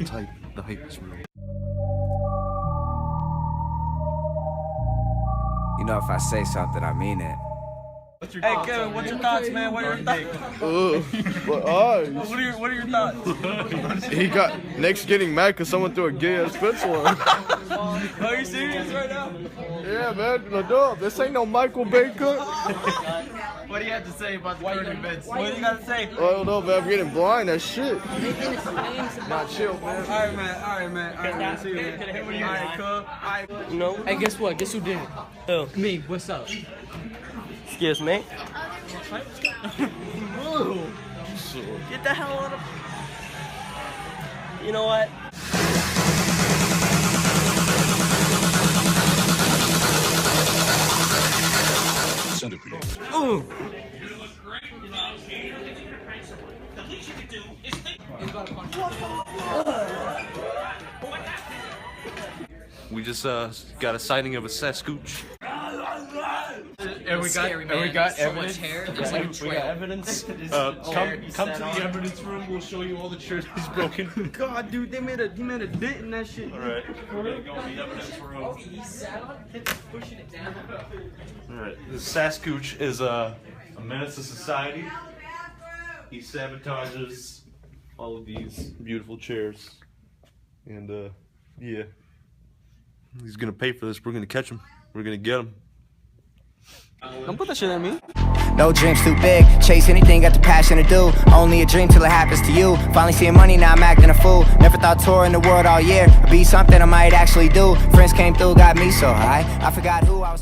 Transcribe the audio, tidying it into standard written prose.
The hype is real. You know, if I say something, I mean it. Hey Kevin, what's your thoughts, man? What are your thoughts? What are your thoughts? He got Nick's getting mad because someone threw a gay ass pencil on him. Are you serious right now? Yeah, man. No, dog. This ain't no Michael Bay cut. What do you have to say about the current events? What do you got to say? I don't know, man. I'm getting blind. That shit. Nah, chill, man. Alright, man. Alright, see you, man. Alright, cool. Alright. No. Hey, guess what? Guess who did it? Who? Me. What's up? Excuse me. Get the hell out of. You know what? Ooh. We just got a sighting of a Sasquatch. And we got so much hair. It's like a trail. Evidence. Come to the evidence room. We'll show you all the chairs he's broken. God, dude, he made a dent in that shit. All right. We're gonna go in the evidence room. He sat on it, pushing it down. All right. The Sasquatch is a menace to society. He sabotages all of these beautiful chairs, and yeah, he's gonna pay for this. We're gonna catch him. We're gonna get him. Don't put that shit on me. No dreams too big, chase anything, got the passion to do. Only a dream till it happens to you. Finally seeing money, now I'm acting a fool. Never thought touring the world all year would be something I might actually do. Friends came through, got me so high, I forgot who I was.